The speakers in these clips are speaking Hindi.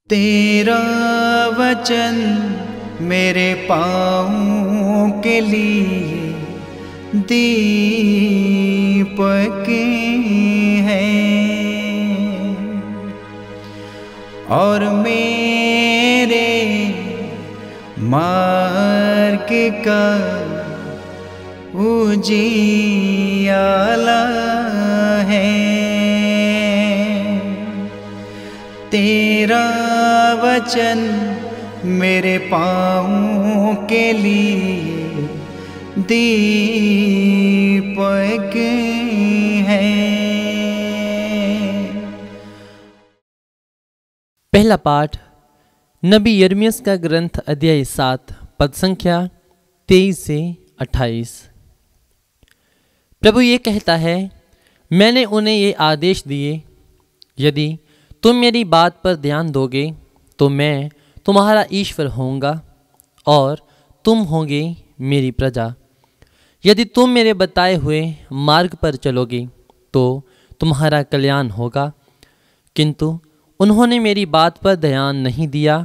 तेरा वचन मेरे पाँव के लिए दीपक है और मेरे मार्ग का उजियाला है। तेरा वचन मेरे पाँव के लिए दीपक है। पहला पाठ नबी यिर्मयाह का ग्रंथ अध्याय 7 पद संख्या 23 से 28। प्रभु ये कहता है, मैंने उन्हें ये आदेश दिए, यदि तुम मेरी बात पर ध्यान दोगे तो मैं तुम्हारा ईश्वर होऊंगा और तुम होंगे मेरी प्रजा। यदि तुम मेरे बताए हुए मार्ग पर चलोगे तो तुम्हारा कल्याण होगा। किंतु उन्होंने मेरी बात पर ध्यान नहीं दिया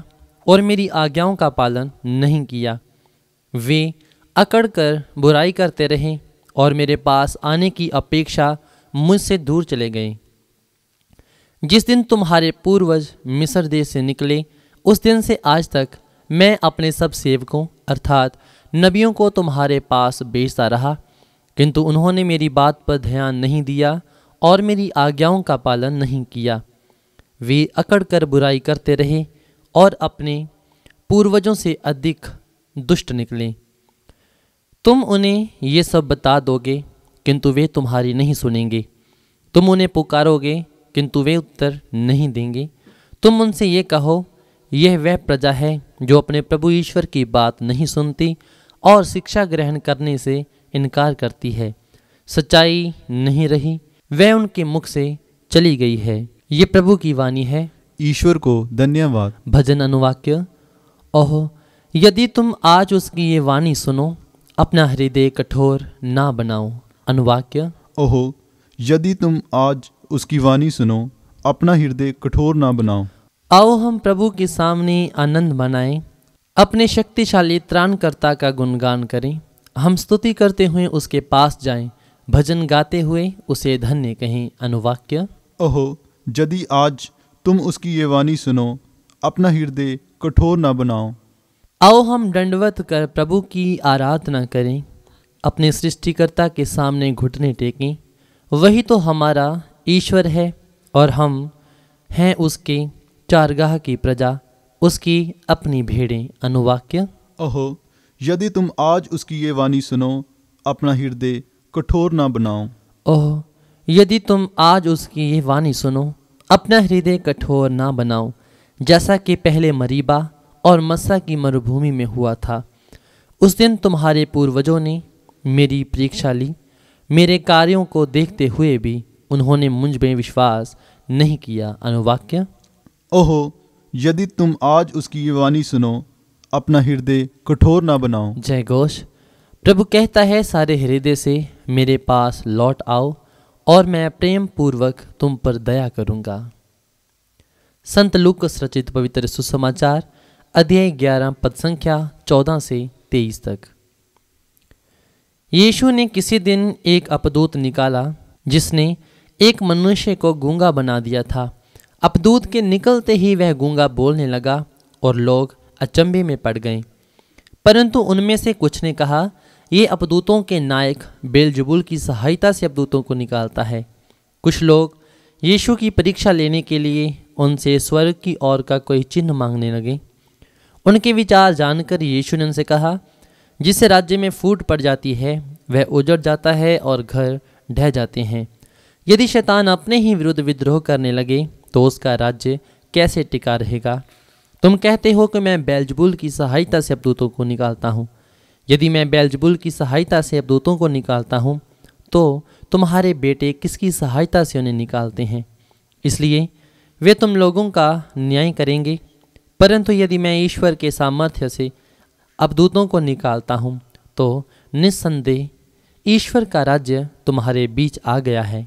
और मेरी आज्ञाओं का पालन नहीं किया। वे अकड़ कर बुराई करते रहे और मेरे पास आने की अपेक्षा मुझसे दूर चले गए। जिस दिन तुम्हारे पूर्वज मिस्र देश से निकले, उस दिन से आज तक मैं अपने सब सेवकों अर्थात नबियों को तुम्हारे पास भेजता रहा, किंतु उन्होंने मेरी बात पर ध्यान नहीं दिया और मेरी आज्ञाओं का पालन नहीं किया। वे अकड़ कर बुराई करते रहे और अपने पूर्वजों से अधिक दुष्ट निकले। तुम उन्हें ये सब बता दोगे, किंतु वे तुम्हारी नहीं सुनेंगे। तुम उन्हें पुकारोगे, किंतु वे उत्तर नहीं देंगे। तुम उनसे ये कहो, यह वह प्रजा है जो अपने प्रभु ईश्वर की बात नहीं सुनती और शिक्षा ग्रहण करने से इनकार करती है। सच्चाई नहीं रही, वह उनके मुख से चली गई है। ये प्रभु की वाणी है। ईश्वर को धन्यवाद। भजन अनुवाक्य। ओह, यदि तुम आज उसकी ये वाणी सुनो, अपना हृदय कठोर ना बनाओ। अनुवाक्य। ओहो, यदि तुम आज उसकी वाणी सुनो, अपना हृदय कठोर ना बनाओ। आओ हम प्रभु के सामने आनंद मनाएं, अपने शक्तिशाली त्राणकर्ता का गुणगान करें। हम स्तुति करते हुए उसके पास जाएं, भजन गाते हुए उसे धन्य कहें। अनुवाक्य। ओहो, यदि आज तुम उसकी ये वाणी सुनो, अपना हृदय कठोर ना बनाओ। आओ हम दंडवत कर प्रभु की आराधना करें, अपने सृष्टिकर्ता के सामने घुटने टेकें। वही तो हमारा ईश्वर है और हम हैं उसके चारगाह की प्रजा, उसकी अपनी भेड़ें। अनुवाक्य। ओहो, यदि तुम आज उसकी ये वाणी सुनो, अपना हृदय कठोर ना बनाओ। ओह, यदि तुम आज उसकी ये वाणी सुनो, अपना हृदय कठोर ना बनाओ, जैसा कि पहले मरीबा और मस्सा की मरुभूमि में हुआ था। उस दिन तुम्हारे पूर्वजों ने मेरी परीक्षा ली, मेरे कार्यों को देखते हुए भी उन्होंने मुझ में विश्वास नहीं किया। अनुवाक्य। ओहो, यदि तुम आज उसकी ये वाणी सुनो, अपना हृदय कठोर ना बनाओ। जय घोष। प्रभु कहता है, सारे हृदय से मेरे पास लौट आओ और मैं प्रेम पूर्वक तुम पर दया करूंगा। संत लूकास रचित पवित्र सुसमाचार अध्याय 11 पद संख्या 14 से 23 तक। यीशु ने किसी दिन एक अपदूत निकाला जिसने एक मनुष्य को गूंगा बना दिया था। अपदूत के निकलते ही वह गूंगा बोलने लगा और लोग अचंभे में पड़ गए। परंतु उनमें से कुछ ने कहा, ये अपदूतों के नायक बेलजबूल की सहायता से अपदूतों को निकालता है। कुछ लोग यीशु की परीक्षा लेने के लिए उनसे स्वर्ग की ओर का कोई चिन्ह मांगने लगे। उनके विचार जानकर यीशु ने उनसे कहा, जिससे राज्य में फूट पड़ जाती है वह उजड़ जाता है और घर ढह जाते हैं। यदि शैतान अपने ही विरुद्ध विद्रोह करने लगे तो उसका राज्य कैसे टिका रहेगा? तुम कहते हो कि मैं बेलजबूल की सहायता से अपदूतों को निकालता हूँ। यदि मैं बेलजबूल की सहायता से अपदूतों को निकालता हूँ तो तुम्हारे बेटे किसकी सहायता से उन्हें निकालते हैं? इसलिए वे तुम लोगों का न्याय करेंगे। परंतु यदि मैं ईश्वर के सामर्थ्य से अपदूतों को निकालता हूँ तो निस्संदेह ईश्वर का राज्य तुम्हारे बीच आ गया है।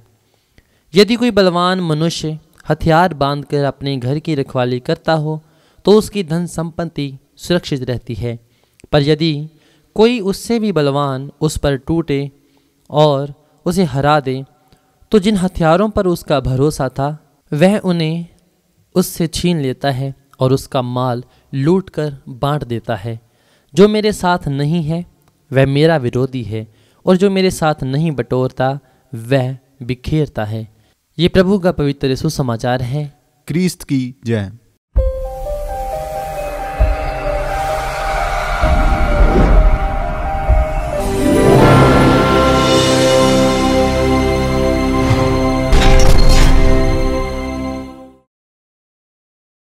यदि कोई बलवान मनुष्य हथियार बांधकर अपने घर की रखवाली करता हो तो उसकी धन संपत्ति सुरक्षित रहती है। पर यदि कोई उससे भी बलवान उस पर टूटे और उसे हरा दे तो जिन हथियारों पर उसका भरोसा था वह उन्हें उससे छीन लेता है और उसका माल लूट कर बांट देता है। जो मेरे साथ नहीं है वह मेरा विरोधी है और जो मेरे साथ नहीं बटोरता वह बिखेरता है। ये प्रभु का पवित्र सुसमाचार है। क्रिस्त की जय।